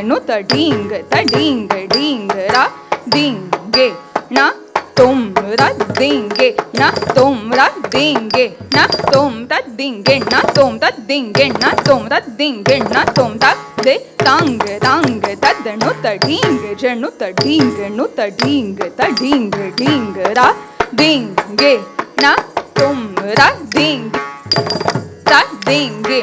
ನು ತ ಢೀಂಗ್ ತ ಢೀಂಗ್ ಢೀಂಗ್ ರ ದಿಂಗೆ ನ ತುಮ್ ರ ದಿಂಗೆ ನ ತುಮ್ ರ ದಿಂಗೆ ನ ತುಮ್ ತ ದಿಂಗೆ ನ ತುಮ್ ತ ದಿಂಗೆ ನ ತುಮ್ ತ ದಿಂಗೆ ನ ತುಮ್ ತ ದೆ ತಾಂಗ್ ತಾಂಗ್ ತದ್ ನು ತ ಢೀಂಗ್ ಜನು ತ ಢೀಂಗ್ ನು ತ ಢೀಂಗ್ ತ ಢೀಂಗ್ ಢೀಂಗ್ ರ ದಿಂಗೆ ನ ತುಮ್ ರ ದಿಂಗೆ ತ ದಿಂಗೆ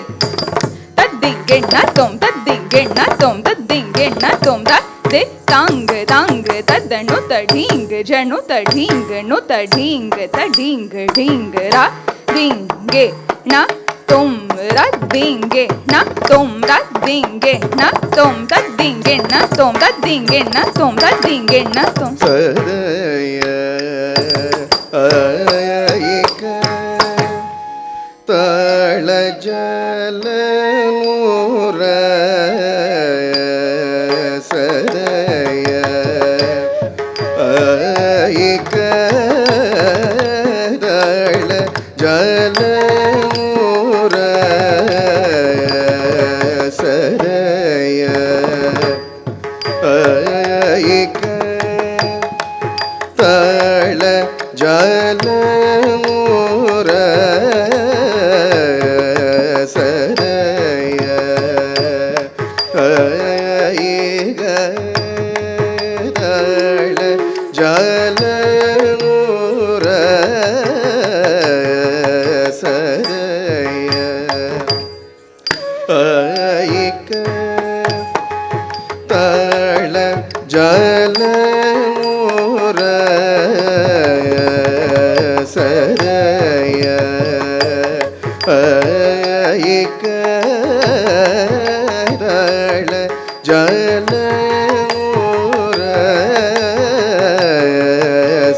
ತದ್ದಿಂಗೆ ನ ತುಮ್ ತದ್ದಿಂಗೆ ನ ತುಮ್ ತದ್ದಿಂಗೆ ನ ತುಮ್ ತ ದೆ ತಾಂಗ್ ತಾಂಗ್ ತದ್ ನು ತ ಢೀಂಗ್ ಜನು ತ ಢೀಂಗ್ ನು ತ ಢೀಂಗ್ ತ ಢೀಂಗ್ ಢೀಂಗ್ ರ ದಿಂಗೆ ನ ತುಮ್ ರ ದಿಂಗೆ ನ ತುಮ್ ರ ದಿಂಗೆ ನ ತುಮ್ ತದ್ದಿಂಗೆ ನ ತುಮ್ ತದ್ದಿಂಗೆ ನ ತುಮ್ ತದ್ದಿಂಗೆ ನ ತುಮ್ ಸದಯ ಐಕ ತಾಳ ಜಲ ಮೂರ ಸದಯ ಐಕ ತಾಳ ಜಲ ಮೂರ ಸದಯ ಐಕ ತಾಳ ಜಲ ಮೂರ ಸದಯ ಐಗ ತಾಳ ಜಲ ಮೂರ ಸದಯ ಐಕ ತಾಳ ಜಲ ಮೂರ ಸದಯ ಐಕ ತಾಳ ಜಲ ಮೂರ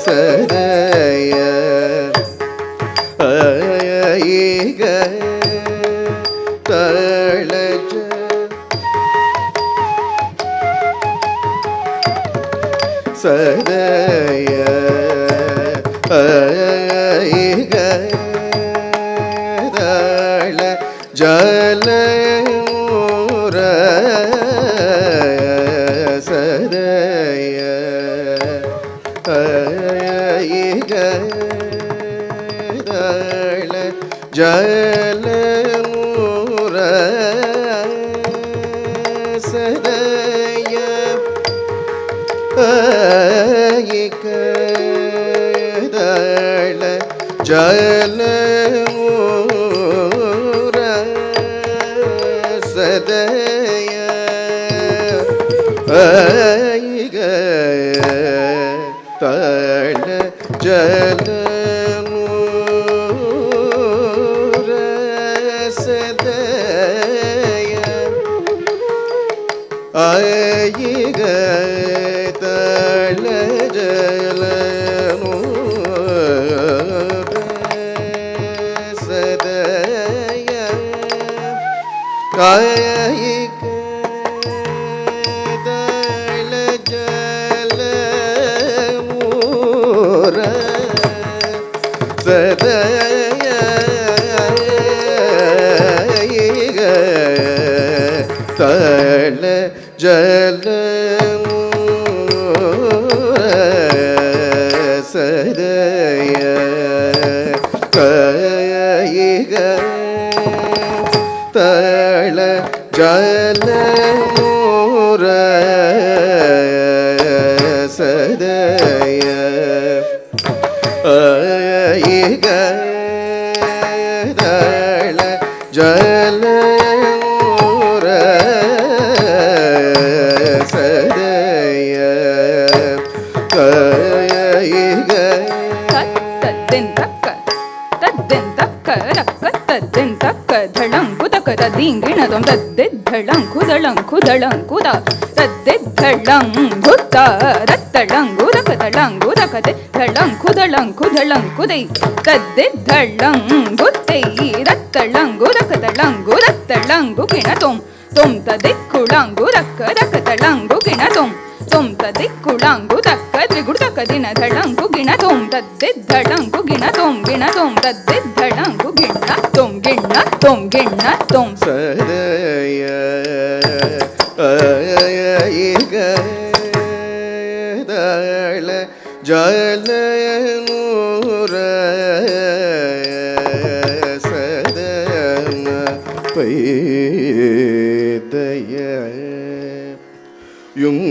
ಸದಯ ಐಗ ತಾಳ ಸದಯ ಐಗ ತಾಳ ಜಲ ಮೂರ ಸದಯ ಐಗ ತಾಳ ಜಲ ಮೂರ ಸದಯ ಐಕ ತಾಳ ಜಲ ಮೂರ ಸದಯ ಐಗ ತಾಳ ಜಲ ಮೂರ ಸದಯ ಐಗ ತಾಳ ಜಲ ಮೂರ ಸದಯ ಐಗ ತಾಳ ಜಲ ಮೂರ ಸದಯ ಐಗ ತಾಳ ಜಲ ಮೂರ ಸದಯ ಐಗ ತಾಳ ಜಲ ಮೂರ ಸದಯ ಐಗ ತಾಳ ಜಲ ಮೂರ ಸದಯ ಐಗ ತದ್ದೆನ್ ತಕ್ಕ ತದ್ದೆನ್ ತಕ್ಕ ರಕ್ಕ ತದ್ದೆನ್ ತಕ್ಕ ಧಳಂಕು ತಕ್ಕ ತದ್ದಿಂಗಿಣ ತೊಂ ತದ್ದೆದ್ದಳಂಕು ದಳಂಕು ದಳಂಕುದ ತದ್ದೆದ್ದಳಂಗುತ್ತ ರತ್ತಳಂಗು ದಕ ದಳಂಗು ದಕತೆ ಧಳಂಕು ದಳಂಕು ದಳಂಕುದೈ ತದ್ದೆದ್ದಳಂಗುತ್ತೈ ರತ್ತಳಂಗು ದಕ ದಳಂಗು ರತ್ತಳಂಗು ಕಿಣ ತೊಂ ತೊಂ ತದಿಕ್ಕುಳಂಗು ದಕ್ಕ ದಕ ದಳಂಗು ಕಿಣ ತೊಂ ತೊಂ ತದಿಕ್ಕುಳಂಗು ದಕ್ಕ ತ್ರಿಗುಡ ತಕ ದಿನ ಧಳಂಕು ಗಿಣ ತೊಂ ತದ್ದೆದ್ದಳಂಕು ಗಿಣ ತೊಂ ಗಿಣ ತೊಂ ತದ್ದೆದ್ದಳಂಕು ಗಿಣ್ಣ ತೊಂ ಗಿಣ್ಣ ತೊಂ ಗಿಣ್ಣ ತೊಂ ಸದಯ ஈக தள ஜல நூர சதன பைதய யும்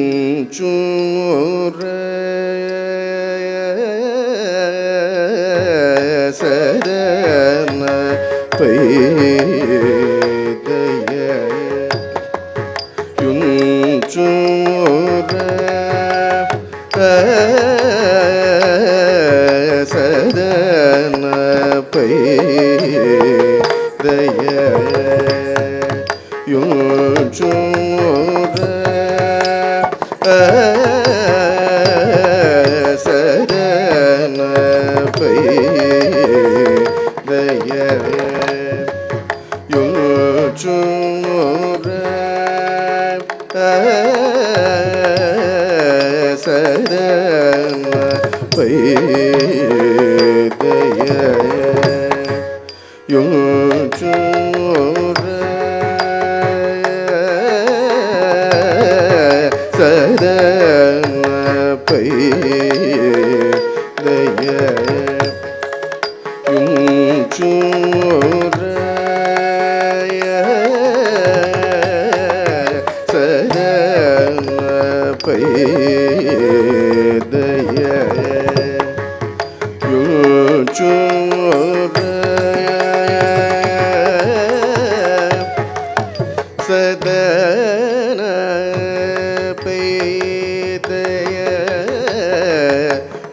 சூர சதன பைதய யும் சூர சதன பைதய யும் சூர சதன பைதய யும் சூர சதன பைதய யும் சூர சதன பைதய யும் சூர சதன பைதய யும் சூர சதன பைதய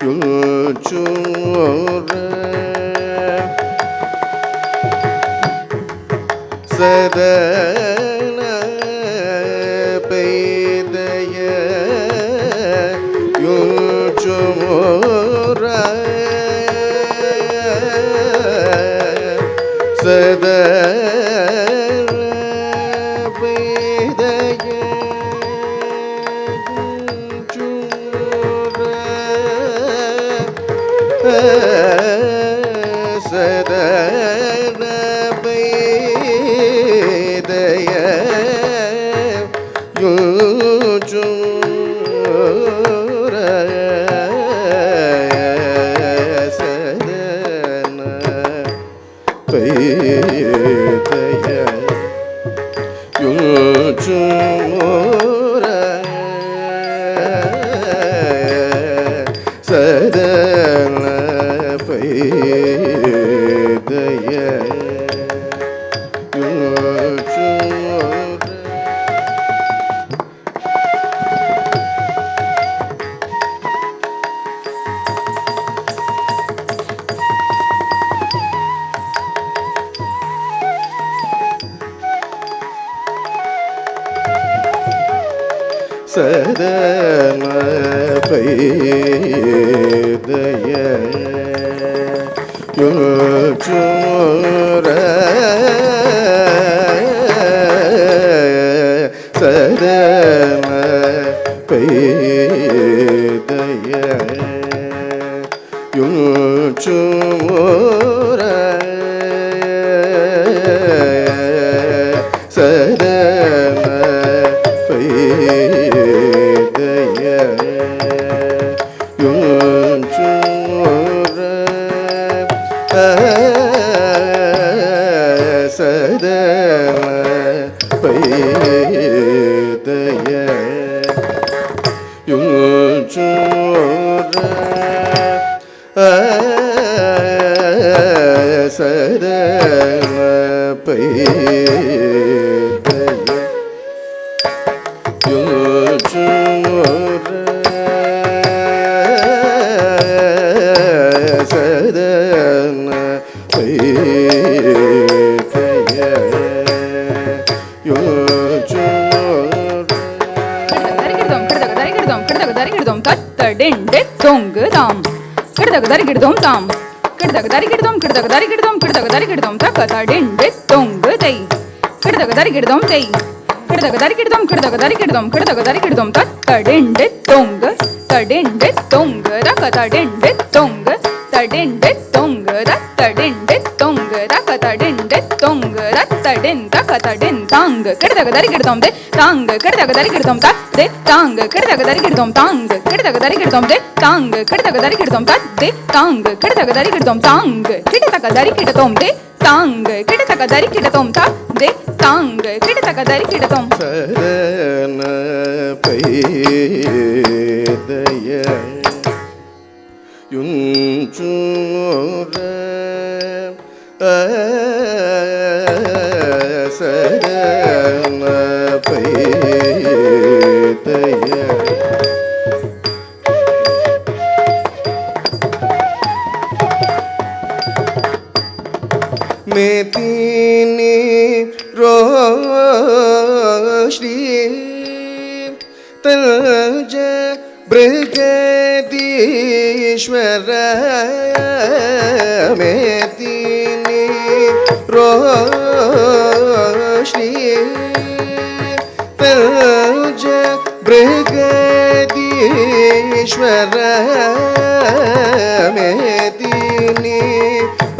யும் சூர சதன பைதய யும் சூர சதன பைதய சூர சதன பைதய யும் சூர சதன பைதய யும் சூர சதன பைதய யும் சூர சதன பைதய யும் சூர சதன பைதய யும் சூர சதன பைதய யும் சூர சதன பைதய யும் சூர சதன பைதய யும் சூர சதன பைதய யும் சூர கிடதகதரிகிடுதோம் தத்தடெண்டெ தொங்குதாம் கிடதகதரிகிடுதோம் தாம் கிடதகதரிகிடுதோம் கிடதகதரிகிடுதோம் தக்கதடெண்டெ தொங்குதை கிடதகதரிகிடுதோம் தை கிடதகதரிகிடுதோம் தத்தடெண்டெ தொங்கு தடெண்டெ தொங்கு தக்கதடெண்டெ தொங்கு தடெண்டெ தொங்கு தத்தடெண்டெ தொங்கு தக்கதடெண்டெ தொங்கு தத்தடென் தக்கதடென் தாங்கு கிடதக தரி கிடதோம் தே தாங்க கிடதக தரி கிடதோம் தா தே தாங்க கிடதக தரி கிடதோம் தாங்க கிடதக தரி கிடதோம் தே தாங்க கிடதக தரி கிடதோம் தா தே தாங்க கிடதக தரி கிடதோம் தாங்க கிடதக தரி கிடதோம் தே தாங்க கிடதக தரி கிடதோம் தா தே தாங்க கிடதக தரி கிடதோம் சரண பைதய யுஞ்சூர சரண பைதய मेतिनी रोश्री तंज बृहदीश्वर मेतिनी रोश्री तंज बृहदीश्वर मेतिनी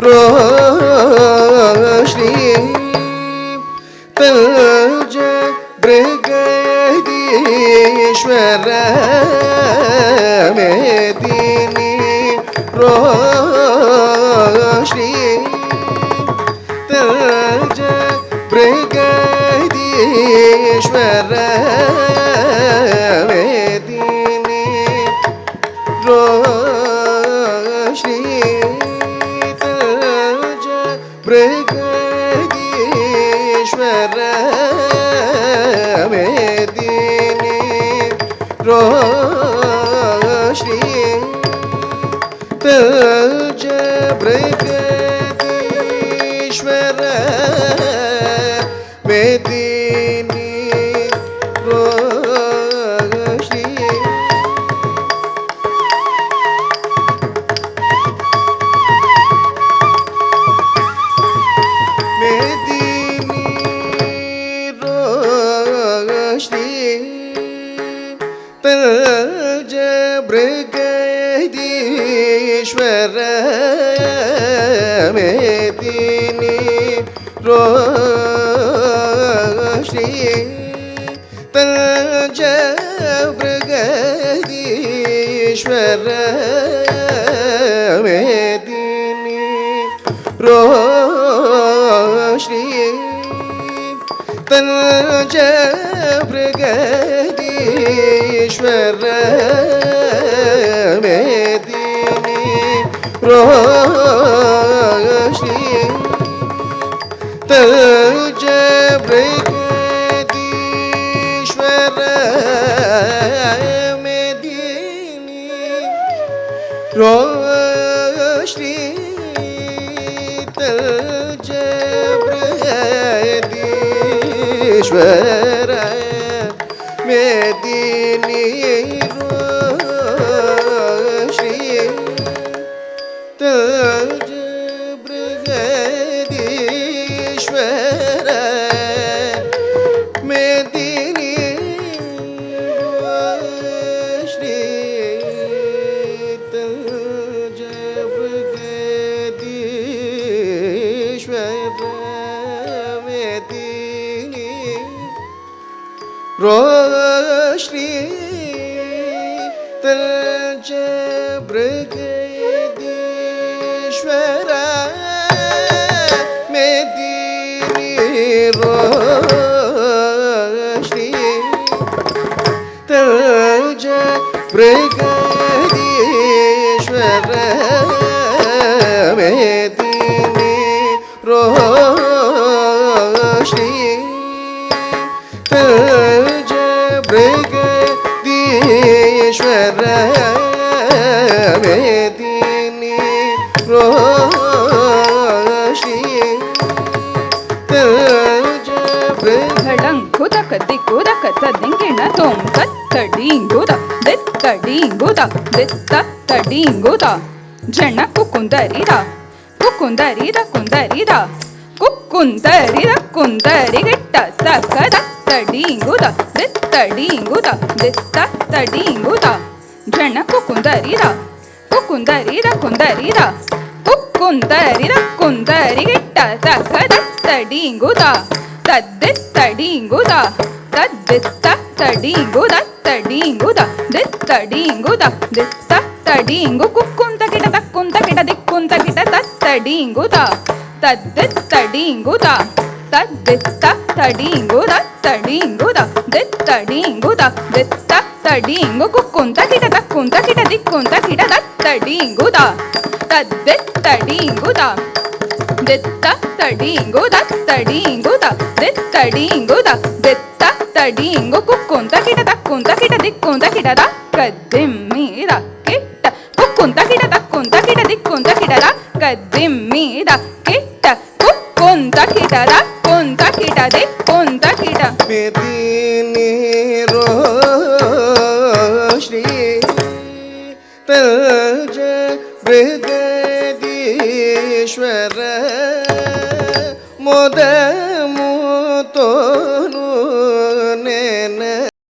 रोश्री तंज बृहदीश्वर मेदिनी रोश्री तंज बृहदीश्वर मेदिनी रोश्री बृहदीश्वर मेदिनी रोश्री तंज बृहदीश्वर मेदिनी रोश्री तंज बृहदीश्वर मेदिनी रोश्री तंज बृहदीश्वर मेदिनी रोश्री तंज बृहदीश्वर मेदिनी रोश्री तंज बृहदीश्वर मेदिनी रोश्री तंज बृहदीश्वर मेदिनी रोश्री तंज बृहदीश्वर मेदिनी रोश्री तंज बृहदीश्वर मेदिनी रोश्री तंज बृहदीश्वर मेदिनी रोश्री तंज बृहदीश्वर मेदिनी रोश्री तंज बृहदीश्वर मेदिनी रोश्री तंज घडंकुदक दिकुदक तदिंगिण तोम तत्तडींಗುದ ದಿತ್ತಡೀಂಗುದ ದಿತ್ತಡೀಂಗುದ ಜನ ಕುಕುಂದರಿದ ಕುಕುಂದರಿದ ಕುಂದರಿದ ಕುಕ್ಕುಂದರಿದ ಕುಂದರಿಗಿಟ್ಟ ತಕ್ಕದ ತಡೀಂಗುದ ದಿತ್ತಡೀಂಗುದ ದಿತ್ತಡೀಂಗುದ ಜನ ಕುಕುಂದರಿದ ಕುಕುಂದರಿದ ಕುಂದರಿದ ಕುಕ್ಕುಂದರಿದ ಕುಂದರಿಗಿಟ್ಟ ತಕ್ಕದ ತಡೀಂಗುದ ತದ್ದಿತ್ತಡಿಂಗುದ ತದ್ದಿತ್ತ ತಡಿಂಗುದ ತಡಿಂಗುದ ದಿತ್ತಡಿಂಗುದ ದಿತ್ತ ತಡಿಂಗು ಕುಕ್ಕುಂತ ಕಿಟ ತಕ್ಕುಂತ ಕಿಟ ದಿಕ್ಕುಂತ ಕಿಟ ತತ್ತಡಿಂಗುದ ತದ್ದಿತ್ತಡಿಂಗುದ ತದ್ದಿತ್ತ ತಡಿಂಗುದ ತಡಿಂಗುದ ದಿತ್ತಡಿಂಗುದ ದಿತ್ತ ತಡಿಂಗು ಕುಕ್ಕುಂತ ಕಿಟ ತಕ್ಕುಂತ ಕಿಟ ದಿಕ್ಕುಂತ ಕಿಟ ತತ್ತಡಿಂಗುದ ತದ್ದಿತ್ತಡಿಂಗುದ ದಿತ್ತ ತಡಿಂಗುದ ತಡಿಂಗುದ ದಿತ್ತಡಿಂಗುದ ದಿತ್ತ ತಡಿಂಗು ಕುಕ್ಕುಂತ ಕಿಟ ತಕ್ಕುಂತ ಕಿಟ ದಿಕ್ಕುಂತ ಕಿಟದ ಕದ್ದಿಮ್ಮೀದ ಕಿಟ್ಟ ಕುಕ್ಕುಂತ ಕಿಟ ತಕ್ಕುಂತ ಕಿಟ ದಿಕ್ಕುಂತ ಕಿಟದ ಕದ್ದಿಮ್ಮೀದ ಕಿಟ್ಟ ಕುಕ್ಕುಂತ ಕಿಟದ ಕುಂತ ಕಿಟದೆ ಕುಂತ ಕಿಟ ಮೆದಿನಿರೋ ಶ್ರೀ ತಜ ಬೃಹದೀಶ್ವರ ಮೊದ ಮುತೋ